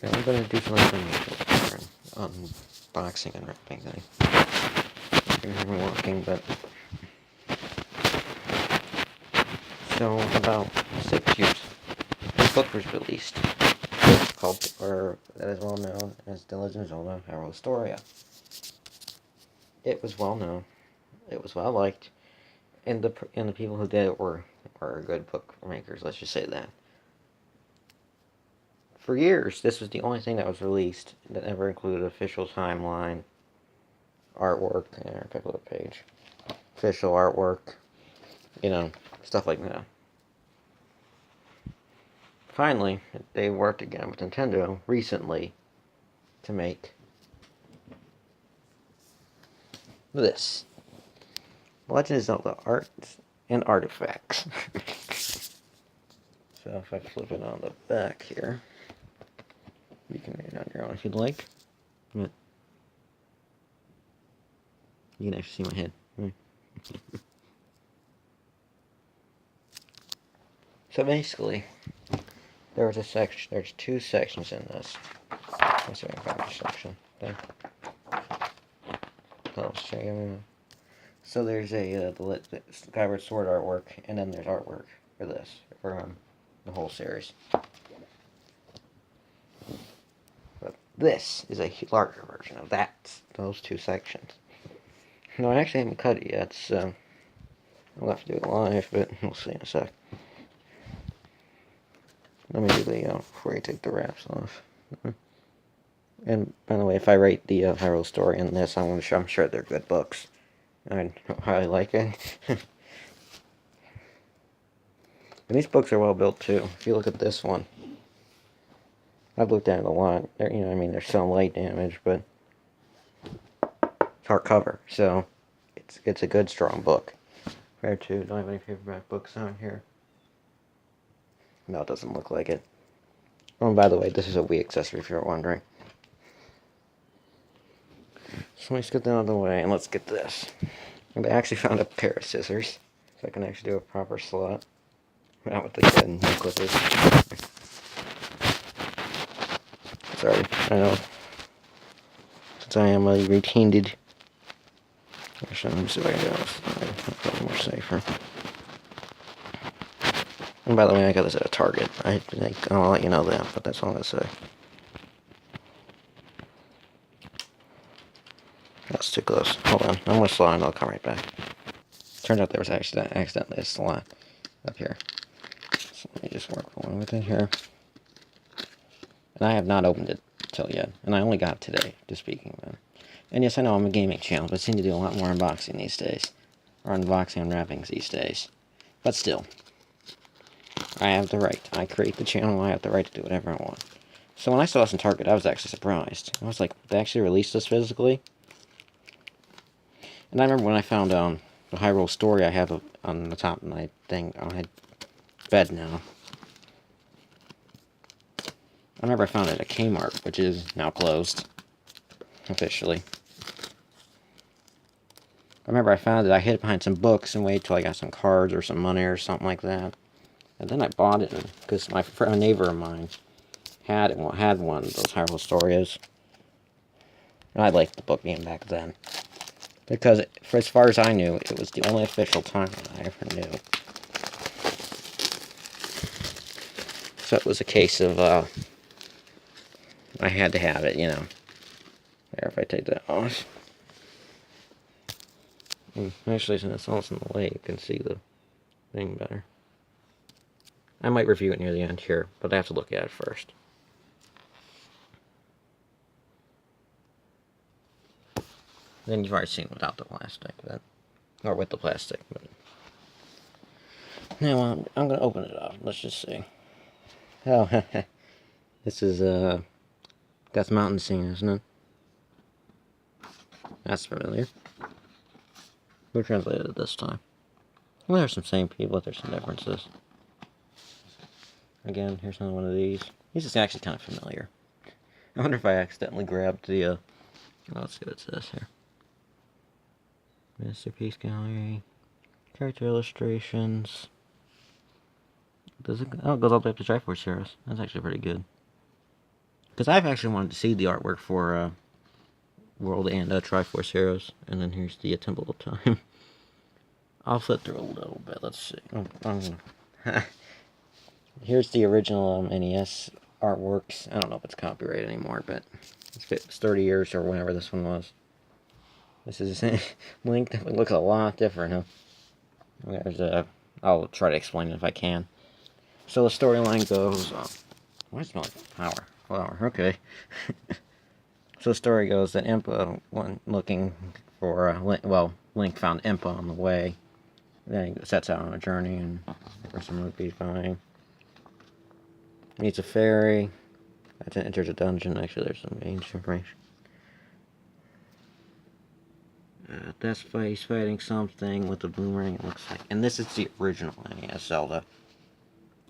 Now I'm going to do something different. Unboxing and wrapping thing. You can hear me walking, but... So, about 6 years, this book was released. It's called, or that is well known as The Legend of Zelda: Hyrule Historia. It was well known. It was well liked. And the people who did it were good book makers, let's just say that. For years, this was the only thing that was released that ever included official timeline, artwork, pick up a page, official artwork, stuff like that. Finally, they worked again with Nintendo recently to make this. Legend of Zelda Arts and Artifacts. So if I flip it on the back here, you can read it on your own if you'd like. But you can actually see my head. So basically, there's 2 sections in this. Let's see if I can find the section thing. So there's the Skyward Sword artwork, and then there's artwork for this, for the whole series. But this is a larger version of those 2 sections. No, I actually haven't cut it yet, so I'll have to do it live, but we'll see in a sec. Let me do the, before you take the wraps off. And, by the way, if I rate the Hyrule story in this, I'm sure they're good books. I highly like it. And these books are well built, too. If you look at this one, I've looked at it a lot. There's some light damage, but it's hardcover, so it's a good, strong book. Compared to, don't have any paperback books on here. No, it doesn't look like it. Oh, and by the way, this is a Wii accessory if you're wondering. So let's get that out of the way, and let's get this. And I actually found a pair of scissors, so I can actually do a proper slot. Not with the good clippers. Sorry, I know. Since I am a routined. Actually, let me see if I can do this. That's probably more safer. And by the way, I got this at a Target. I'll let you know that, but that's all I'm going to say. That's too close. Hold on. I'm going to slide and I'll come right back. Turns out there was accidentally a slot up here. So let me just work along with it here. And I have not opened it till yet. And I only got it today, just speaking of it. And yes, I know I'm a gaming channel, but I seem to do a lot more unboxing these days. Or unboxing and wrappings these days. But still. I have the right. I create the channel, I have the right to do whatever I want. So when I saw this in Target, I was actually surprised. I was like, they actually released this physically? And I remember when I found the Hyrule story I have on the top of my thing, on my bed now. I remember I found it at Kmart, which is now closed. Officially. I remember I found it, I hid behind some books and waited till I got some cards or some money or something like that. And then I bought it because a neighbor of mine had one of those Hyrule Historias. And I liked the book game back then. Because, for as far as I knew, it was the only official timeline I ever knew. So it was a case of, I had to have it, There, if I take that off. Actually, since it's also in the light, you can see the thing better. I might review it near the end here, but I have to look at it first. Then you've already seen without the plastic, or with the plastic. But now I'm going to open it up. Let's just see. Oh, this is Death Mountain scene, isn't it? That's familiar. Who translated it this time? Well, there's some same people, but there's some differences. Again, here's another one of these. These is actually kind of familiar. I wonder if I accidentally grabbed the, let's see what it says here. Masterpiece Gallery. Character illustrations. Does it? Oh, it goes all the way up to Triforce Heroes. That's actually pretty good. Because I've actually wanted to see the artwork for World and Triforce Heroes. And then here's the Temple of Time. I'll flip through a little bit. Let's see. Oh, here's the original NES artworks. I don't know if it's copyrighted anymore, but it's 30 years or whenever this one was. This is Link. It looks a lot different, huh? There's I'll try to explain it if I can. So the storyline goes. Why does it smell like power? Flower. Okay. So the story goes that Impa went looking for Link found Impa on the way. Then he sets out on a journey and for some rupee buying. Meets a fairy. Enters a dungeon. Actually, there's some ancient information. That's fight. He's fighting something with a boomerang. It looks like, and this is the original NES Zelda.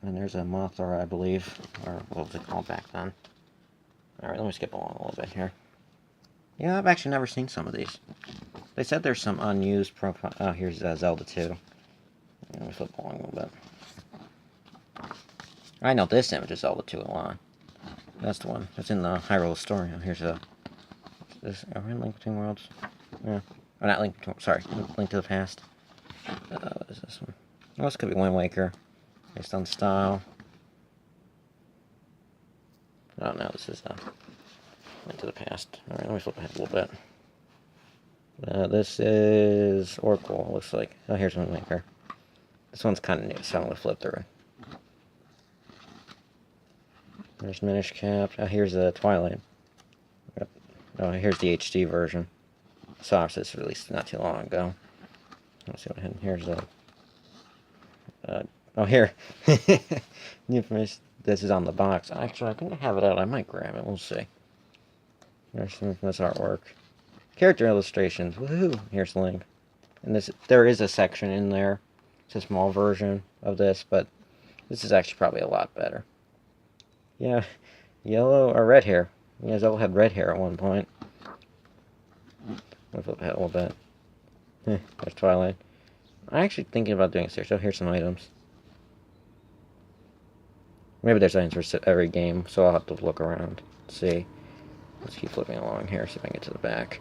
And there's a Mothra, I believe, or what was it called back then? All right, let me skip along a little bit here. Yeah, I've actually never seen some of these. They said there's some unused profile. Oh, here's Zelda 2. Let me flip along a little bit. I know this image is Zelda 2 a lot. That's the one. That's in the Hyrule story. Oh, here's this. Are we in Link Between Worlds? Yeah. Oh, not Link Between. Sorry, Link to the Past. What is this one? Oh, this could be Wind Waker. Based on style. Oh no, this is Link to the Past. Alright, let me flip ahead a little bit. This is Oracle, looks like. Oh, here's Wind Waker. This one's kind of new, so I'm going to flip through it. There's Minish Cap. Oh, here's the Twilight. Oh, here's the HD version. So obviously this was released not too long ago. Let's see what happened. Here's the... oh, here. New information. This is on the box. Actually, I couldn't have it out. I might grab it. We'll see. There's some infamous artwork. Character illustrations. Woohoo! Here's the link. And there is a section in there. It's a small version of this, but this is actually probably a lot better. Yeah, yellow or red hair. Yeah, Zelda had red hair at one point. I'll flip ahead a little bit. There's Twilight. I'm actually thinking about doing this here, so here's some items. Maybe there's items for every game, so I'll have to look around. See. Let's keep flipping along here, see if I can get to the back.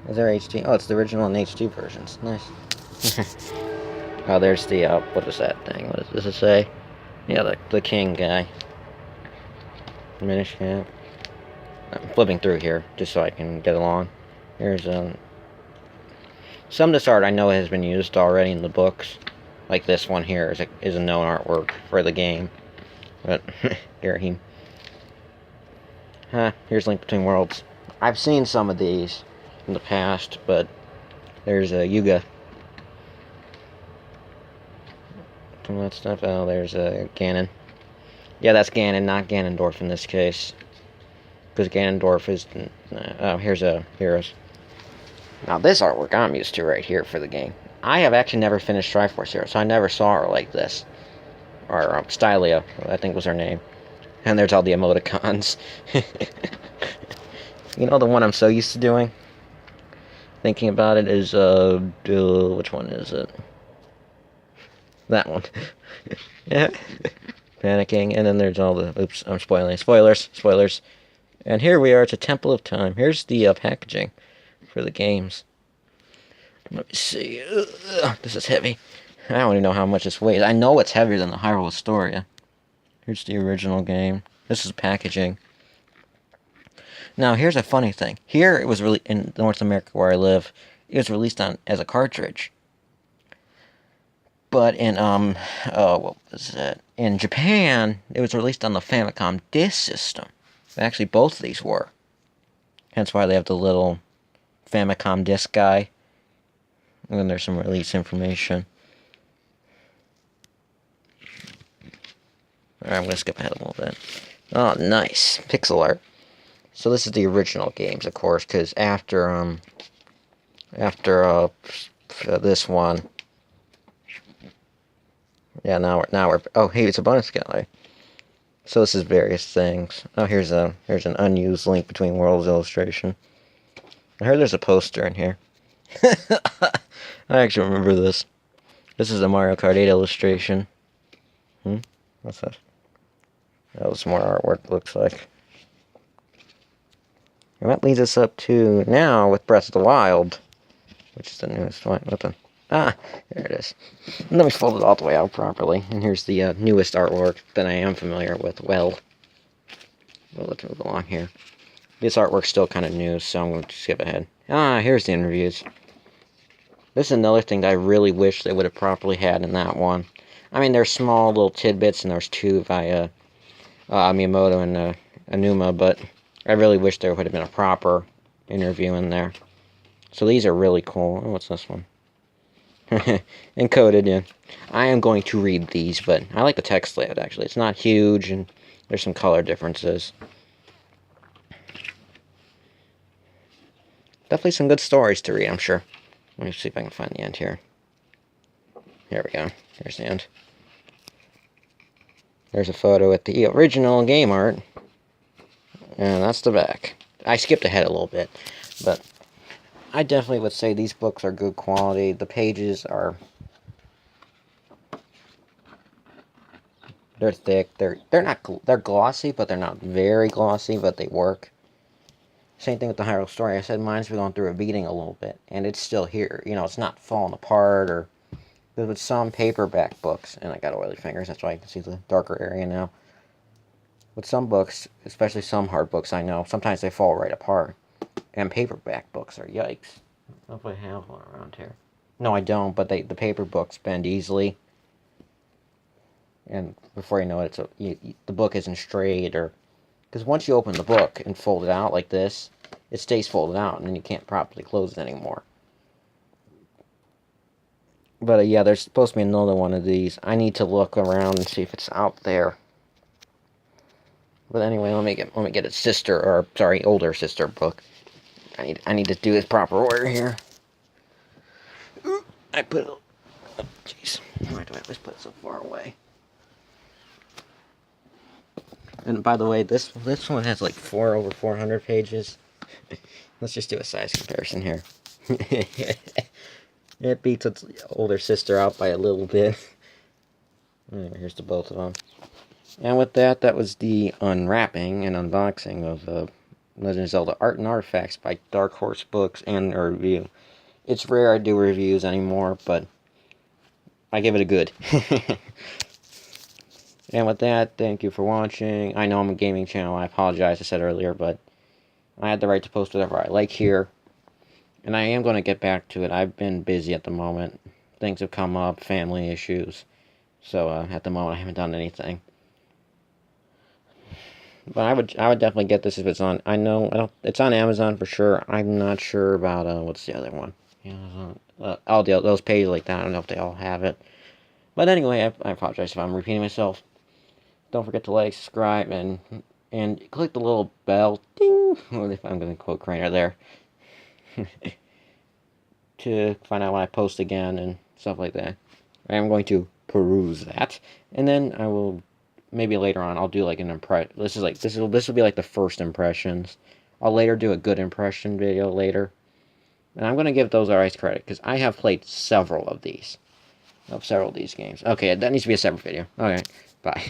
Is there HD? Oh, it's the original and HD versions. Nice. Oh, there's the, what is that thing? What does it say? Yeah, the king guy. Minish Cap. I'm flipping through here, just so I can get along. Here's, some of this art I know has been used already in the books. Like this one here is a known artwork for the game. But, here he... here's Link Between Worlds. I've seen some of these in the past, but there's a Yuga. Some of that stuff. Oh, there's a Ganon. Yeah, that's Ganon, not Ganondorf in this case. Because Ganondorf is... oh, here's a Heroes. Now, this artwork I'm used to right here for the game. I have actually never finished Triforce Heroes, so I never saw her like this. Or Stylia, I think was her name. And there's all the emoticons. You know the one I'm so used to doing? Thinking about it is, which one is it? That one. Yeah. Panicking, and then there's all the, oops, I'm spoiling. Spoilers. And here we are, it's a Temple of Time. Here's the packaging for the games. Let me see. This is heavy. I don't even know how much this weighs. I know it's heavier than the Hyrule Historia. Here's the original game. This is packaging. Now, here's a funny thing. Here, it was really in North America where I live. It was released as a cartridge. But in what was that? In Japan, it was released on the Famicom Disk System. Actually, both of these were. Hence why they have the little Famicom Disk guy. And then there's some release information. Alright, I'm going to skip ahead a little bit. Oh, nice. Pixel art. So this is the original games, of course, because after this one... Yeah, now we're... Oh, hey, it's a bonus gallery. So this is various things. Oh, here's an unused Link Between Worlds illustration. I heard there's a poster in here. I actually remember this. This is a Mario Kart 8 illustration. What's that? That was more artwork, looks like. And that leads us up to now with Breath of the Wild, which is the newest one. Ah, there it is. And let me fold it all the way out properly. And here's the newest artwork that I am familiar with. Well, let's move along here. This artwork's still kind of new, so I'm going to skip ahead. Ah, here's the interviews. This is another thing that I really wish they would have properly had in that one. I mean, there's small little tidbits, and there's two via Miyamoto and Anuma, but I really wish there would have been a proper interview in there. So these are really cool. Oh, what's this one? Encoded, yeah. I am going to read these, but I like the text layout, actually. It's not huge, and there's some color differences. Definitely some good stories to read, I'm sure. Let me see if I can find the end here. Here we go. There's the end. There's a photo with the original game art. And that's the back. I skipped ahead a little bit, but I definitely would say these books are good quality. The pages are... They're thick. They're glossy, but they're not very glossy, but they work. Same thing with the Hyrule story. I said mine's been going through a beating a little bit, and it's still here. You know, it's not falling apart, or... With some paperback books, and I got oily fingers, that's why I can see the darker area now. With some books, especially some hard books I know, sometimes they fall right apart. And paperback books are yikes. I don't know if I have one around here. No, I don't, but the paper books bend easily. And before you know it, the book isn't straight, or... Because once you open the book and fold it out like this, it stays folded out, and then you can't properly close it anymore. But yeah, there's supposed to be another one of these. I need to look around and see if it's out there. But anyway, let me get its sister, or sorry, older sister book. I need to do this proper order here. I put it. Oh, jeez, why do I always put it so far away? And by the way, this one has like over 400 pages. Let's just do a size comparison here. It beats its older sister out by a little bit. Anyway, here's the both of them. And with that, that was the unwrapping and unboxing of Legend of Zelda Art and Artifacts by Dark Horse Books and a review. It's rare I do reviews anymore, but I give it a good. And with that, thank you for watching. I know I'm a gaming channel, I apologize, I said earlier, but I had the right to post whatever I like here. And I am going to get back to it. I've been busy at the moment. Things have come up, family issues. So at the moment I haven't done anything. But I would definitely get this if it's on. It's on Amazon for sure. I'm not sure about what's the other one. All those pages like that. I don't know if they all have it. But anyway, I apologize if I'm repeating myself. Don't forget to like, subscribe, and click the little bell. Ding. If I'm going to quote Craner there. To find out when I post again and stuff like that. I am going to peruse that, and then I will maybe later on I'll do like an this will be like the first impressions. I'll later do a good impression video later, and I'm going to give those guys credit because I have played several of these games. Okay, that needs to be a separate video. Okay, bye.